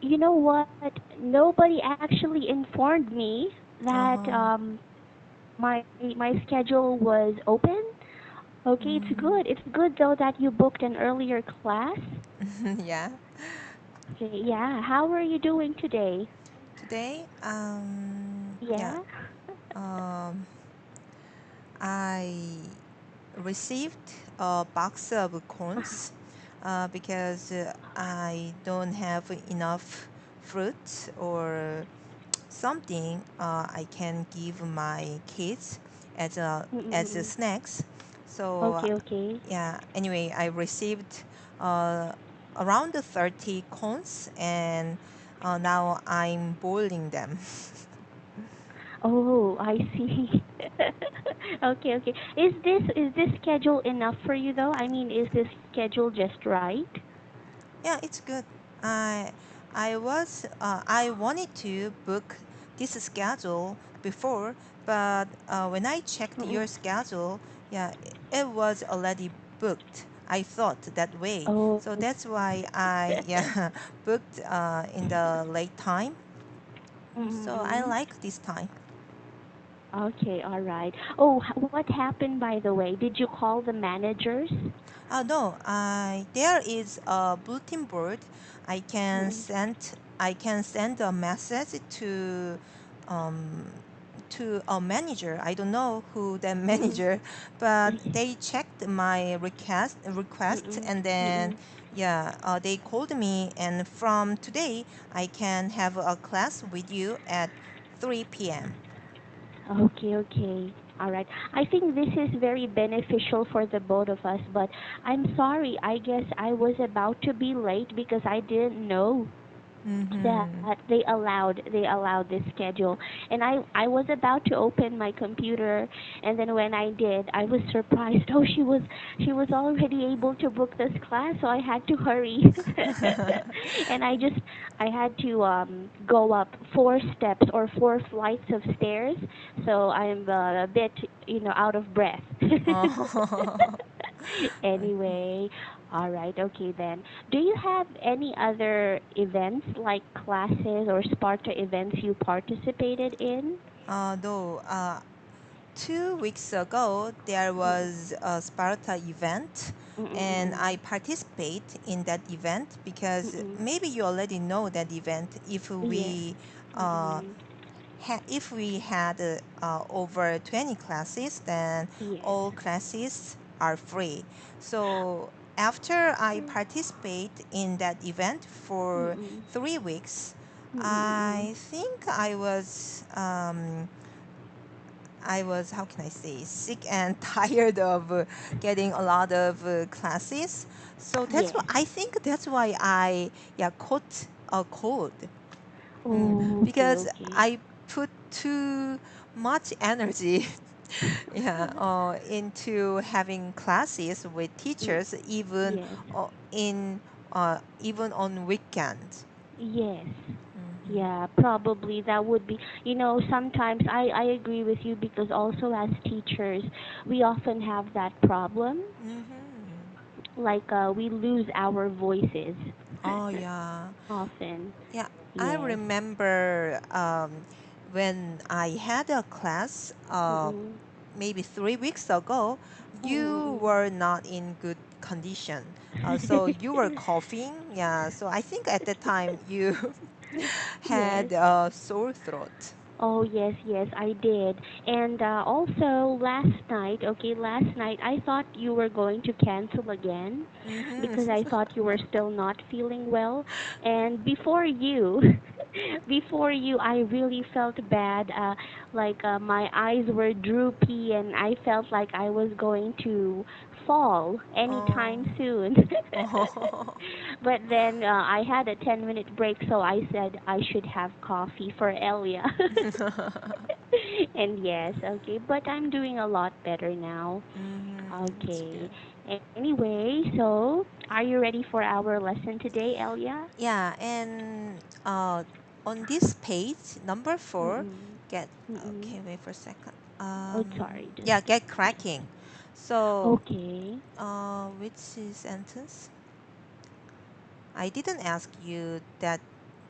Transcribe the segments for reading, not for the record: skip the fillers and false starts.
you know what? Nobody actually informed me that Oh. my schedule was open. Okay, it's Mm. good. It's good though that you booked an earlier class. Yeah. Okay, yeah. How are you doing today? Today, yeah, Yeah. um, I received a box of cones because I don't have enough fruit or something I can give my kids as a Mm-mm-mm. snacks. So Okay, okay. yeah. Anyway, I received uh, around 30 cones, and now I'm boiling them. Oh, I see. Okay, okay. Is this schedule enough for you though? I mean, is this schedule just right? Yeah, it's good. I I wanted to book this schedule before, but when I checked Mm-mm. your schedule, yeah, it was already booked. I thought that way, Oh. so that's why I yeah booked in the late time. So I Mm-hmm. like this time. Okay, all right. Oh, what happened by the way? Did you call the managers? No, there is a bulletin board. I can Mm-mm. send I can send a message um, to a manager. I don't know who the Mm-mm. manager, but Okay. they checked my request, Mm-mm. and then Mm-mm. yeah, they called me, and from today I can have a class with you at 3 p.m. Okay, okay. All right. I think this is very beneficial for the both of us, but I'm sorry. I guess I was about to be late because I didn't know that Mm-hmm. they allowed this schedule, and I was about to open my computer, and then when I did I was surprised. Oh, she was already able to book this class, so I had to hurry. And I had to go up 4 steps or 4 flights of stairs, so I'm a bit out of breath. Oh. Okay. Anyway, all right, okay then. Do you have any other events like classes or Sparta events you participated in? Though 2 weeks ago there Mm-mm. was a Sparta event, and Mm-mm. I participate in that event because Mm-mm. maybe you already know that event. Yes. Uh, Mm-mm. If we had over 20 classes, then Yes. all classes are free. So after I participate in that event for Mm-mm. 3 weeks, Mm-mm. I think I was, how can I say, sick and tired of getting a lot of classes. So that's why Yes. I think that's why I yeah caught a cold. Oh, okay, Because okay. I put too much energy yeah into having classes with Mm, teachers, even yes. in even on weekends. Yes. Hmm. Yeah, probably that would be, sometimes I agree with you because also as teachers, we often have that problem. Hmm. Like we lose our voices Oh yeah. often. Yeah, I Yes. remember when I had a class Mm-mm. maybe 3 weeks ago, you Mm-mm. were not in good condition. So you were coughing. Yeah, so I think at that time you Yes. had a sore throat. Oh, yes, yes, I did. And also last night I thought you were going to cancel again Hmm. because I thought you were still not feeling well. And before you, before you, I really felt bad. Like my eyes were droopy and I felt like I was going to fall Oh. anytime soon. Oh. But then I had a 10-minute break, so I said I should have coffee for Elia. And yes, okay, but I'm doing a lot better now. It's Okay. good. Anyway, so are you ready for our lesson today, Elia? Yeah, and on this page, number 4, Mm-mm. get Mm-mm. okay, wait for a second. Oh, sorry, just Yeah, get yeah. cracking. So, Okay. which is sentence? I didn't ask you that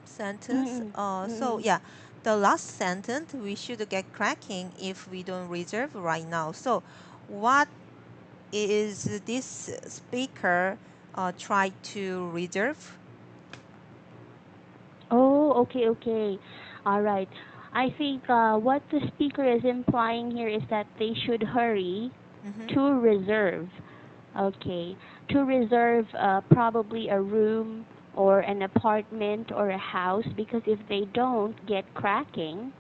sentence. Mm-mm. So Mm-mm. yeah, the last sentence we should get cracking if we don't reserve right now. So what is this speaker try to reserve? Oh, okay, okay. All right. I think what the speaker is implying here is that they should hurry Mm-hmm. to reserve. Okay. To reserve probably a room or an apartment or a house, because if they don't get cracking,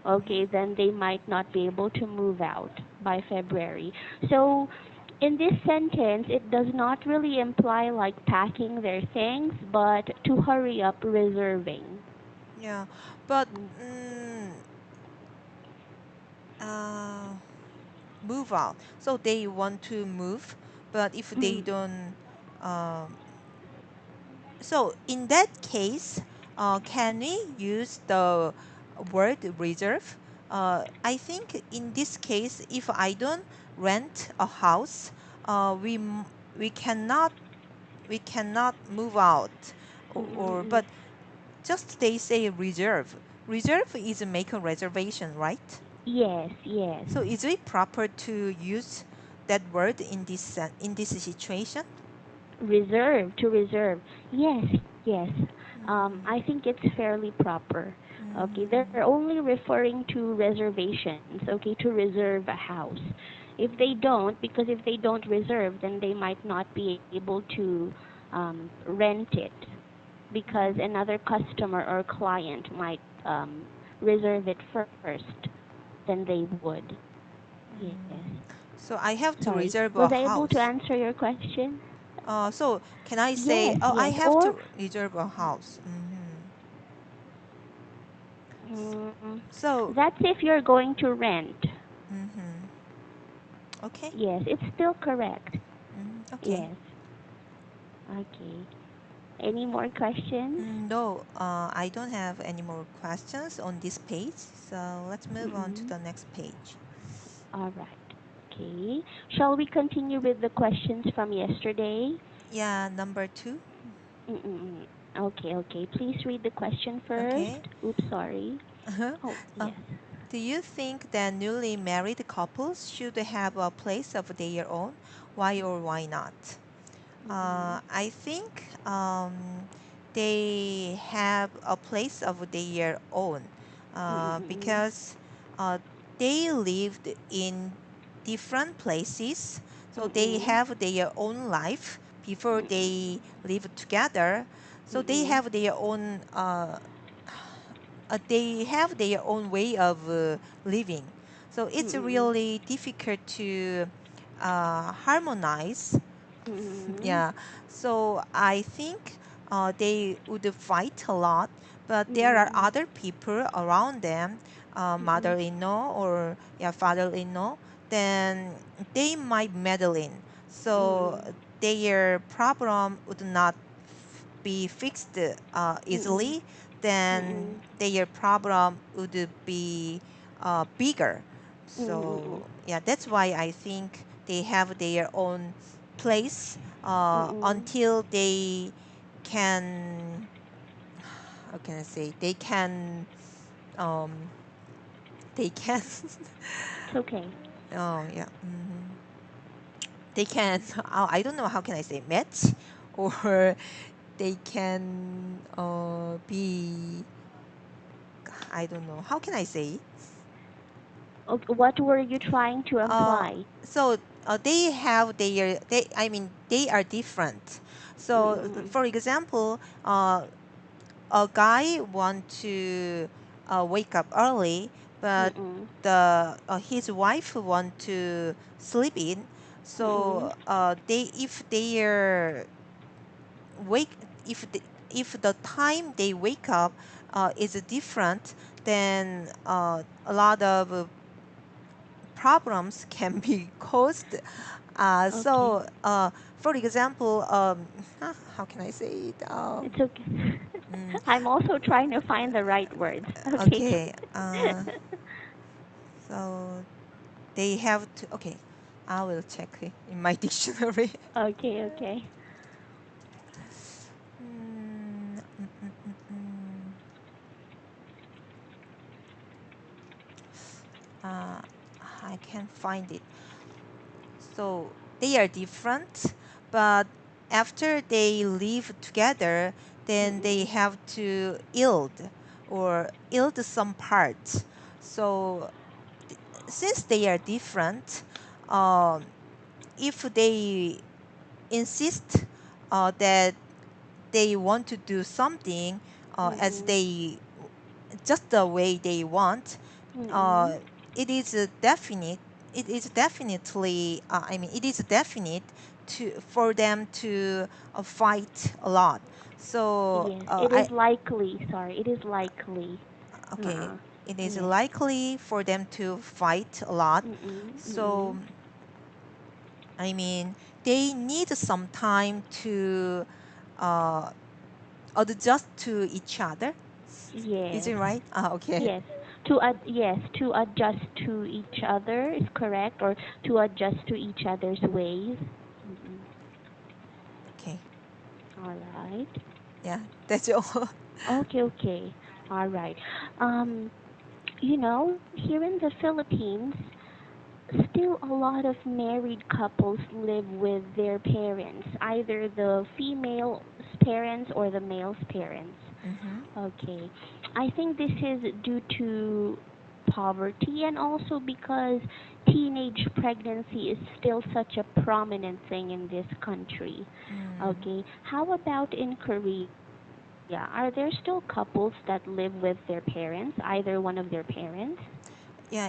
Mm-hmm. okay, then they might not be able to move out by February. So, in this sentence, it does not really imply like packing their things, but to hurry up reserving. Yeah, but Mm, mm, uh, move out. So they want to move, but if they mm, don't, um, so in that case, can we use the word reserve? I think in this case, if I don't rent a house, we cannot move out, mm, or mm. but just they say reserve. Reserve is make a reservation, right? Yes, yes. So is it proper to use that word in in this situation? Reserve, to reserve. Yes, yes. I Mm, think it's fairly proper. Okay, they're mm, only referring to reservations, okay, to reserve a house. If they don't, because if they don't reserve, then they might not be able to rent it, because mm, another customer or client might reserve it first, then they would. Yes. mm. So I have to Sorry. reserve Was a I able to house. answer your question? So can I say, Yes, oh, I yes. have Or to reserve a house? mm, So, that's if you're going to rent. mm-hmm. Okay, Yes, it's still correct. okay. Yes. Okay. Any more questions? No, I don't have any more questions on this page. So let's move on to Mm-mm. the next page. All right. Okay. Shall we continue with the questions from yesterday? Yeah, number two. Mm-mm. Okay, okay. Please read the question first. Okay. Oops, sorry. Oh, Uh, yes. do you think that newly married couples should have a place of their own? Why or why not? Mm-hmm. I think they have a place of their own Mm-mm. because uh, they lived in different places, so they Mm-mm. have their own life before they live together. So they Mm-mm. have their own they have their own way of living. So it's Mm-mm. really difficult to harmonize. Mm-mm. Yeah. So I think they would fight a lot, but there are Mm-mm. other people around them, Mm-mm. mother-in-law or yeah, father-in-law, then they might meddle in. So Mm-mm. their problem would not be fixed Mm-mm. easily, then Mm-mm. their problem would be bigger. Mm-mm. So yeah, that's why I think they have their own place Mm-mm. until they can, how can I say, um, they can, It's okay. oh yeah, they can, I don't know how can I say, match, or they can be, I don't know, how can I say? Okay, what were you trying to Uh, imply? so they have I mean, they are different. So, Mm-mm. for example, a guy want to wake up early, but Mm-mm. his wife want to sleep in. Mm-mm. So they if they are wake if the time they wake up is different, then a lot of problems can be caused. Okay. For example, how can I say it? It's okay. Mm, I'm also trying to find the right words. Okay. okay. So they have to. Okay, I will check it in my dictionary. Okay, okay. Mm, mm, mm, mm, mm. uh, I can't find it. So they are different, but after they live together, then they Mm-mm. have to yield some parts. So since they are different, um, if they insist that they want to do something as Mm-mm. they just the way they want, Mm-mm. uh, it is a definite. It is definitely. It is definite to for them to fight a lot. So Yes, it I is likely. Sorry, it is likely. okay. Uh-uh. It is Yes. likely for them to fight a lot. Mm-mm. So Mm-mm. I mean, they need some time to uh, adjust to each other. Is Yes. it right? Okay. Yes. Yes, to adjust to each other is correct, or to adjust to each other's ways. Mm-mm. Okay. All right. Yeah, that's all. Okay, okay. All right. Um, here in the Philippines, still a lot of married couples live with their parents, either the female's parents or the male's parents. Mm-hmm. Okay. I think this is due to poverty and also because teenage pregnancy is still such a prominent thing in this country. Mm. Okay. How about in Korea? Are there still couples that live with their parents, either one of their parents? Yeah,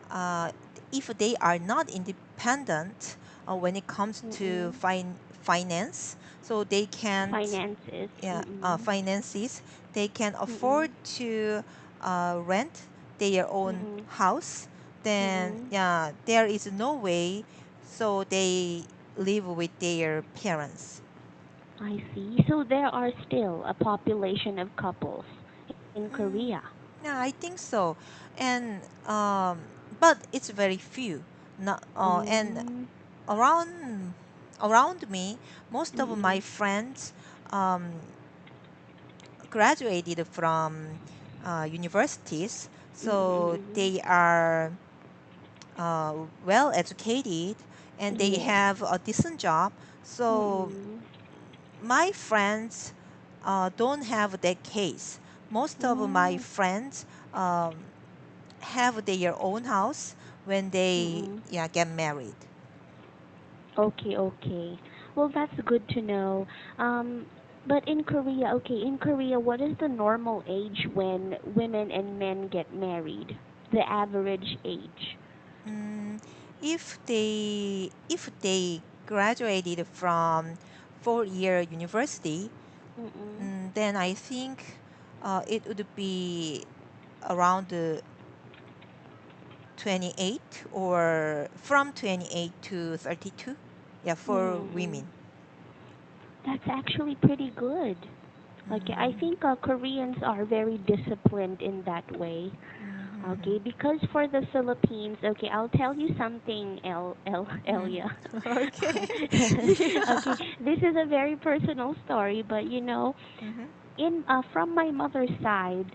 uh, if they are not independent when it comes to Mm-mm. finance, so they can't, Finances. yeah, Mm-mm. finances, they can afford Mm-mm. to rent their own Mm-mm. house, then Mm-mm. yeah, there is no way, so they live with their parents. I see. So there are still a population of couples in Korea. Mm, yeah, I think so. And but it's very few. Not and Mm. around around me, most of my Mm-mm. friends um, graduated from universities, so Mm-mm. they are well educated and they Yes. have a decent job. So Mm-mm. my friends don't have that case. Most of my Mm. friends um, have their own house when they, Mm-mm. yeah, get married. Okay, okay. Well, that's good to know. Um, but in Korea, okay, in Korea, what is the normal age when women and men get married? The average age. Mm, if they graduated from 4-year university, Mm-mm. then I think it would be around 28 or from 28 to 32. Yeah, for Mm-mm. women. That's actually pretty good. Okay, I Mm-hmm. think Koreans are very disciplined in that way. Mm-hmm. Okay, because for the Philippines, okay, I'll tell you something, Elia. Okay. Okay, Yeah. this is a very personal story, but Mm-hmm. in from my mother's side,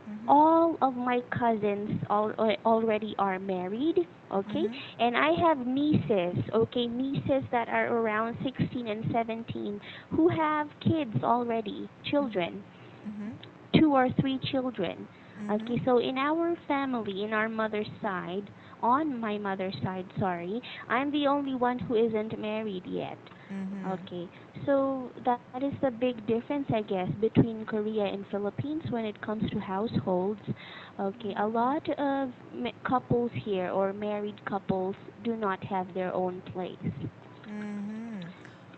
Mm-hmm. all of my cousins already are married, okay? Mm-hmm. And I have nieces, okay, nieces that are around 16 and 17 who have kids already, children, Mm-hmm. 2 or 3 children. Mm-hmm. Okay, so in our family, in our mother's side, on my mother's side, sorry, I'm the only one who isn't married yet. Mm-hmm. Okay, so that is the big difference, I guess, between Korea and Philippines when it comes to households. Okay, a lot of couples here or married couples do not have their own place. Mm-hmm.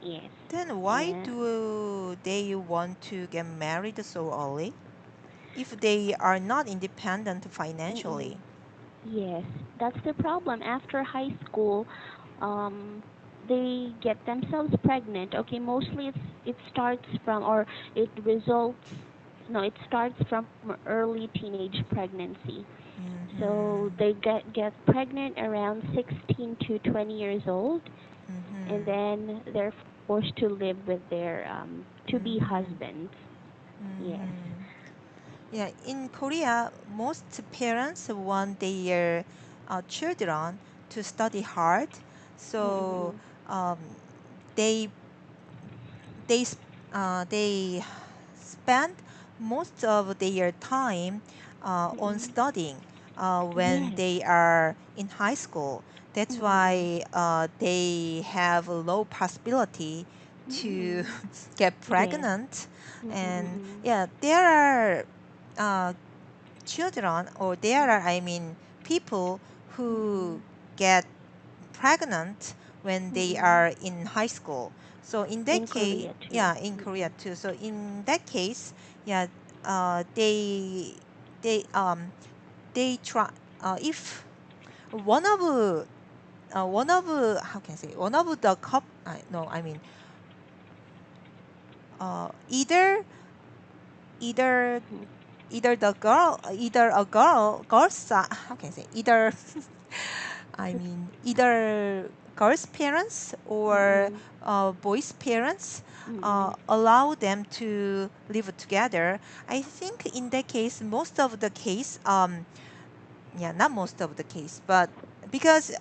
Yes, Then why yeah. do they want to get married so early if they are not independent Mm-mm. financially? Yes, that's the problem. After high school, um, they get themselves pregnant. Okay, mostly it starts from or it results no, it starts from early teenage pregnancy. So Mm-hmm. they get pregnant around 16 to 20 years old, and Mm-hmm. then they're forced to live with their to be Mm-hmm. husbands. Yes. Mm-hmm. Yeah, in Korea, most parents want their children to study hard, so Mm-mm. um, they they s- they spend most of their time on Mm-mm. studying when Yes. they are in high school. That's Mm-mm. why they have a low possibility to Mm-mm. get Yes. pregnant. And Mm-mm. yeah, there are uh, children, or there are, I mean, people who Mm-mm. get pregnant when they Mm-mm. are in high school. So in that In case, Korea too. yeah, in Korea Mm-mm. too. So in that case, yeah, they they they try if one of how can I say, one of the no, I mean either Mm-hmm. either the girl, either a girl's side, how can I say, either I mean either girl's parents or Mm-mm. boys' parents Mm-mm. allow them to live together. I think in that case, most of the case, yeah, not most of the case, but because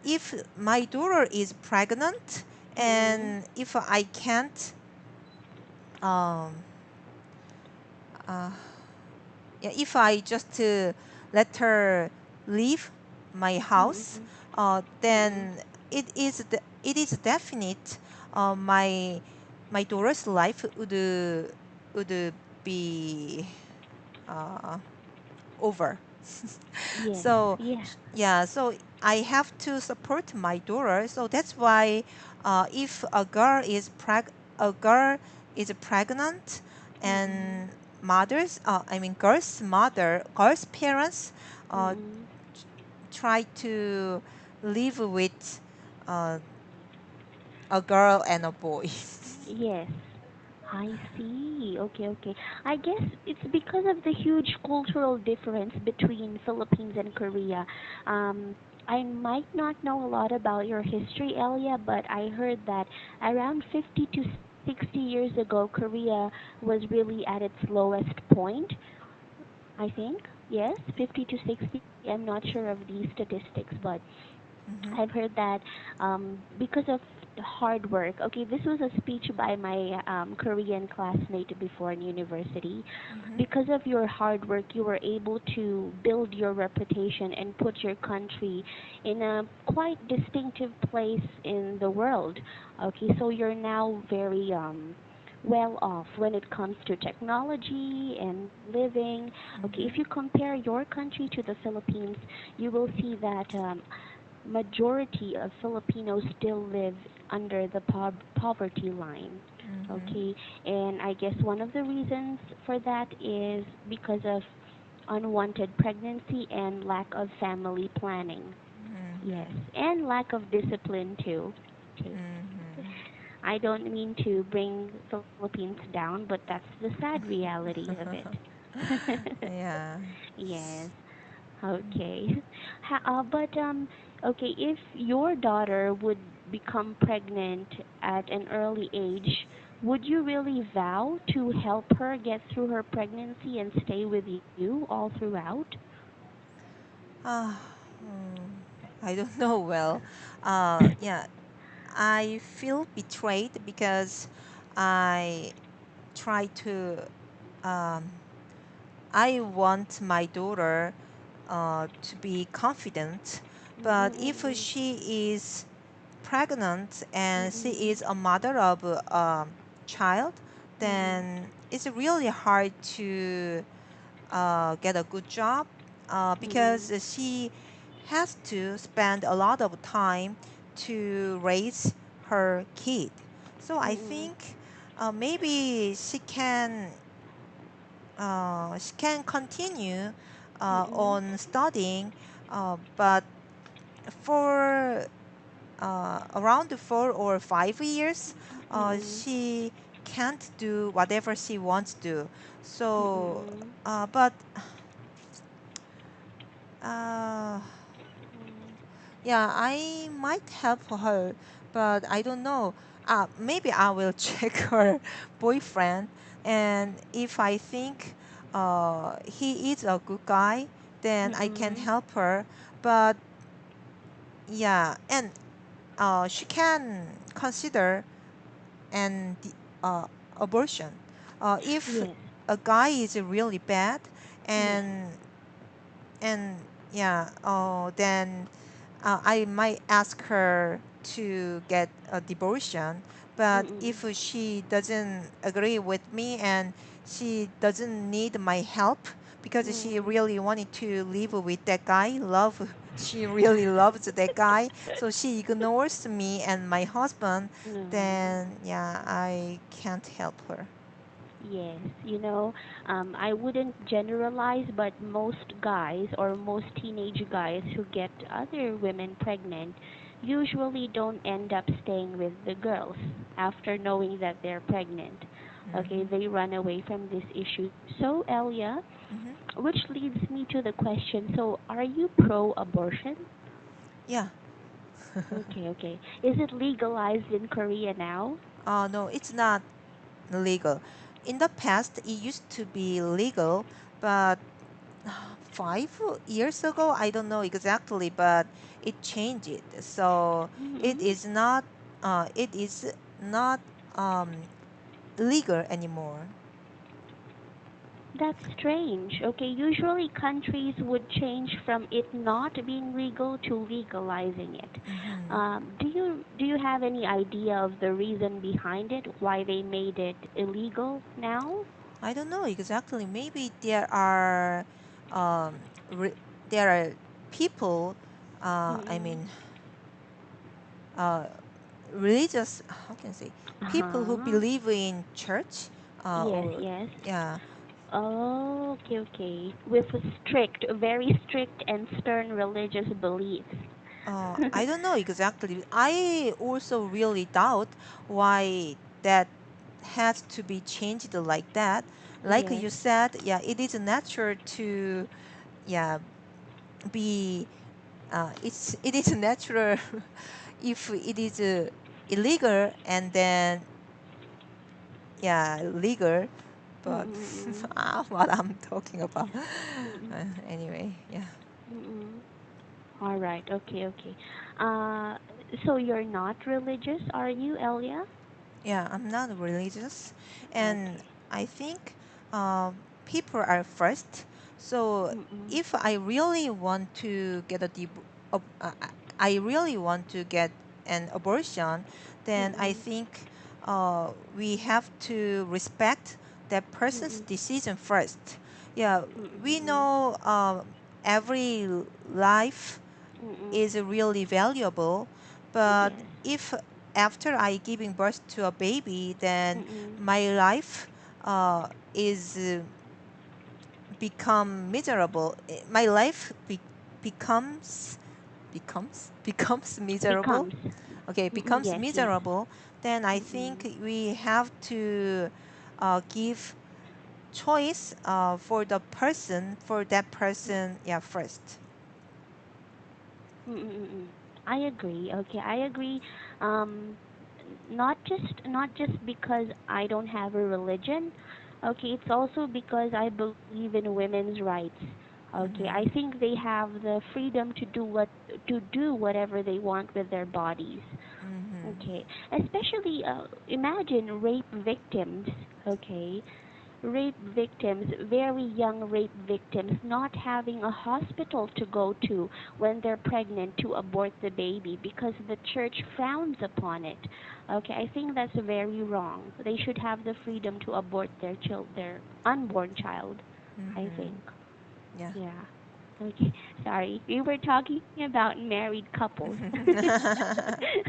if my daughter is pregnant Mm-mm. and if I can't um, uh, yeah, if I just let her leave my house, Mm-mm. Mm-mm. then it is definite. My daughter's life would be uh, over. Yes. So Yeah. yeah, so I have to support my daughter. So that's why if a girl is pregnant Mm-mm. and I mean girls parents uh, Mm-mm. try to live with uh, a girl and a boy. Yes. I see. Okay, okay. I guess it's because of the huge cultural difference between Philippines and Korea. Um, I might not know a lot about your history, Elia, but I heard that around 50 to 60 years ago, Korea was really at its lowest point. I think. Yes, 50 to 60. I'm not sure of these statistics, but Hmm. I've heard that because of the hard work. Okay, this was a speech by my Korean classmate before in university. Hmm. Because of your hard work, you were able to build your reputation and put your country in a quite distinctive place in the world. Okay, so you're now very well off when it comes to technology and living. Okay, Hmm. if you compare your country to the Philippines, you will see that majority of Filipinos still live under the poverty line. Hmm. Okay, and I guess one of the reasons for that is because of unwanted pregnancy and lack of family planning. Yes, Hmm. and lack of discipline too. Okay, Hmm. I don't mean to bring Philippines down, but that's the sad reality of it. Yeah. Yes. Okay. Okay, if your daughter would become pregnant at an early age, would you really vow to help her get through her pregnancy and stay with you all throughout? Ah, I don't know well. Yeah, I feel betrayed because I try to. Um, I want my daughter to be confident, but if Mm-mm-mm. she is pregnant and she Mm-mm. is a mother of a child, Mm-mm. then it's really hard to get a good job because Mm-mm. she has to spend a lot of time to raise her kid. So I Mm-mm. think maybe she can continue Mm-mm. on studying, but for around 4 or 5 years, Mm-mm. she can't do whatever she wants to. So, Mm-mm. but uh, yeah, I might help her, but I don't know. Maybe I will check her boyfriend, and if I think he is a good guy, then I can Mm-mm. help her. But yeah, and she can consider an abortion. If Yes. a guy is really bad, Yes. and and yeah, then I might ask her to get a divorce. But Mm-mm. if she doesn't agree with me and she doesn't need my help because she Mm-mm. really wanted to live with that guy, she really loves that guy, so she ignores me and my husband, No. then yeah, I can't help her. Yes, I wouldn't generalize, but most guys or most teenage guys who get other women pregnant usually don't end up staying with the girls after knowing that they're pregnant. Okay, Hmm. they run away from this issue. So, Elia, Hmm. which leads me to the question, so are you pro abortion? Yeah. Okay, okay. Is it legalized in Korea now? No, it's not legal. In the past, it used to be legal, but 5 years ago, I don't know exactly, but it changed. So it Mm-mm. is not. It is not legal anymore. That's strange. Okay, usually countries would change from it not being legal to legalizing it. Hmm. Do you have any idea of the reason behind it? Why they made it illegal now? I don't know exactly. Maybe um, re- there are people. I Mm-mm. mean, uh, religious. How can I say? People who Uh-huh. believe in church. Yes, Or yes. yeah. Oh, okay, okay. With a very strict and stern religious beliefs. I don't know exactly. I also really doubt why that has to be changed like that. Like Yes. you said, yeah, it is natural to, yeah, be. It is natural if it is illegal and then yeah legal, but Mm-mm. what I'm talking about. Mm-mm. Anyway, yeah. Mm-mm. All right. Okay. Okay. Uh, so you're not religious, are you, Elia? Yeah, I'm not religious, and Okay. I think people are first. So Mm-mm. if I really want to get I really want to get an abortion, then I Mm-mm. think we have to respect that person's Mm-mm. decision first. Yeah, we Mm-mm. know every life Mm-mm. is really valuable. But Yes. if after I giving birth to a baby, then Mm-mm. my life is become miserable. My life becomes miserable. Becomes. Okay, Mm-mm. becomes Yes. Yes. miserable. Then I think Mm-mm. we have to give choice for that person, yeah, first. Mm-mm. I agree. Okay, I agree. Um, not just because I don't have a religion. Okay, it's also because I believe in women's rights. Okay, I Mm-hmm. think they have the freedom to do whatever they want with their bodies. Mm-hmm. Okay, especially imagine rape victims. Okay, rape victims, very young rape victims, not having a hospital to go to when they're pregnant to abort the baby because the church frowns upon it. Okay, I think that's very wrong. They should have the freedom to abort their unborn child, I Mm-hmm. think. Yeah. Yeah. Okay, sorry. We were talking about married couples.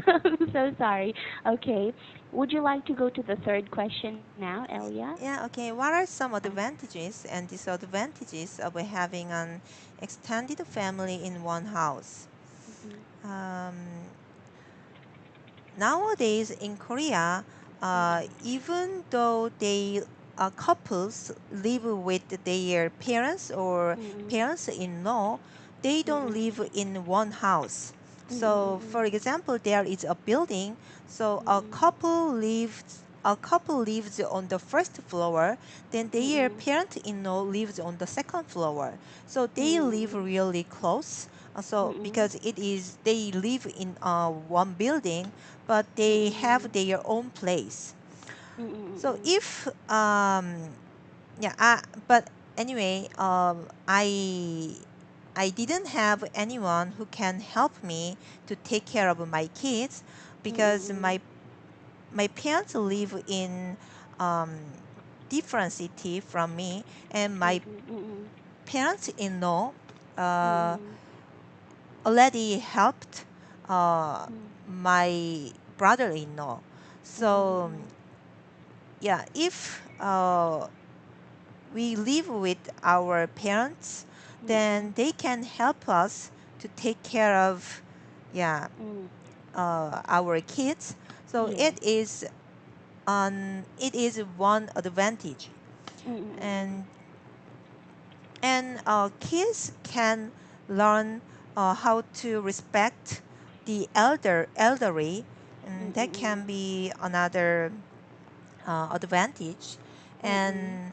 I'm so sorry. Okay, would you like to go to the third question now, Elia? Yeah, okay. What are some Okay. advantages and disadvantages of having an extended family in one house? Mhm. Um, Nowadays in Korea, Mhm. even though couples live with their parents or Mm-mm. parents-in-law, they don't Mm-mm. live in one house. Mm-mm. So, for Mm-mm. example, there is a building, so a Mm-mm. couple lives. a couple lives on the first floor, then their Mm-mm. parent-in-law lives on the second floor. So they live Mm-mm. really close. So Mm-mm. because it is they live in one building, but they have Mm-mm. their own place. So Mm-mm. if yeah, but anyway, I didn't have anyone who can help me to take care of my kids because Mm-mm. my parents live in um, different city from me, and my Mm-mm. parents-in-law uh, Mm-mm. already helped uh, Mm-mm. my brother-in-law. So Mm-mm. yeah, if we live with our parents, then Mm-mm. they can help us to take care of, yeah, Mm. our kids. So Yes. it is one advantage, Mm-mm. and kids can learn how to respect the elderly, and that can Mm-mm. be another advantage. Mm-mm. And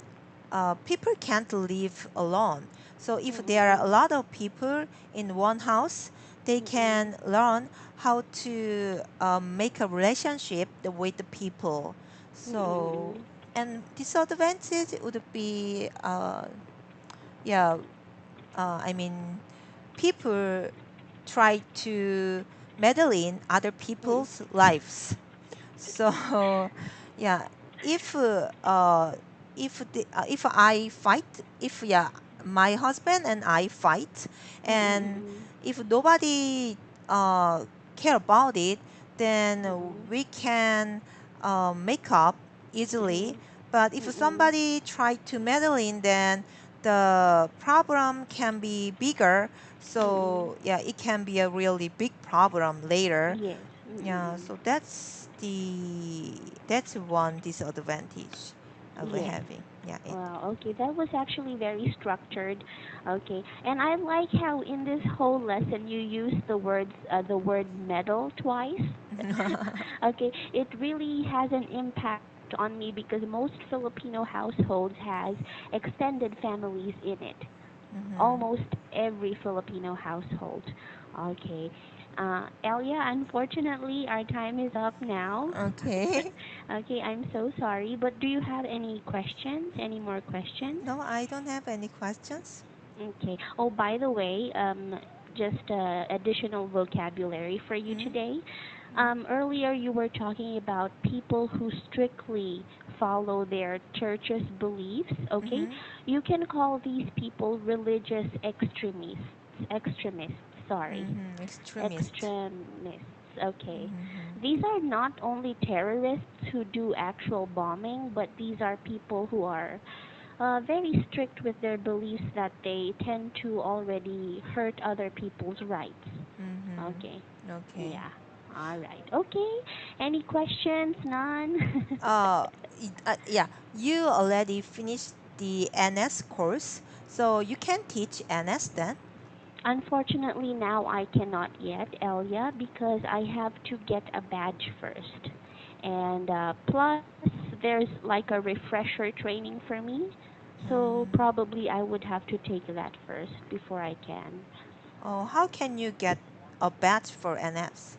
people can't live alone. So if there are a Mm-mm. lot of people in one house, they Mm-mm. can learn how to make a relationship with the people. So, Mm-mm. and disadvantage would be, yeah, I mean, people try to meddle in other Mm-mm. people's lives. So, yeah, if if I fight, if yeah, my husband and I fight, and Mm-mm. if nobody uh, care about it, then Mm-mm. we can make up easily. Mm-mm. But if Mm-mm. somebody try to meddle in, then the problem can be bigger. Mm-mm. So yeah, it can be a really big problem later. Yes. Yeah, Mm-mm. so that's one disadvantage of Yes. having. Yeah, it. Wow, okay, that was actually very structured. Okay, and I like how in this whole lesson you used the word medal twice. Okay, it really has an impact on me because most Filipino households has extended families in it. Mhm. Almost every Filipino household. Okay, Elia, unfortunately, our time is up now. Okay. Okay, I'm so sorry, but do you have any questions? Any more questions? No, I don't have any questions. Okay. Oh, by the way, just additional vocabulary for you Mm? today. Mm? Earlier you were talking about people who strictly follow their church's beliefs. Okay, Mhm. you can call these people religious extremists. Extremists. Sorry, Mhm. Extremist. extremists. Okay. Mhm. These are not only terrorists who do actual bombing, but these are people who are very strict with their beliefs that they tend to already hurt other people's rights. Mhm. Okay. Okay. Yeah. All right. Okay. Any questions? None? Uh, yeah, you already finished the NS course, so you can teach NS then. Unfortunately, now I cannot yet, Elia, because I have to get a badge first. And plus, there's like a refresher training for me. So Mm. probably I would have to take that first before I can. Oh, how can you get a badge for NS?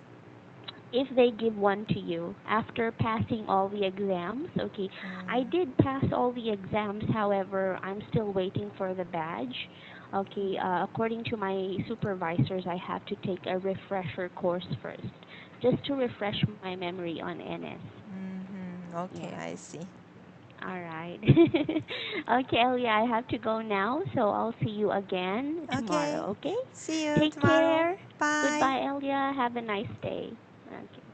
If they give one to you after passing all the exams. Okay, I Mm. did pass all the exams, however, I'm still waiting for the badge. Okay, according to my supervisors, I have to take a refresher course first, just to refresh my memory on NS. Mm-hmm. Yeah. Okay, I see. All right. Okay, Elia, I have to go now, so I'll see you again Okay, tomorrow, okay? see you Take tomorrow. care. Bye. Goodbye, Elia. Have a nice day. Okay.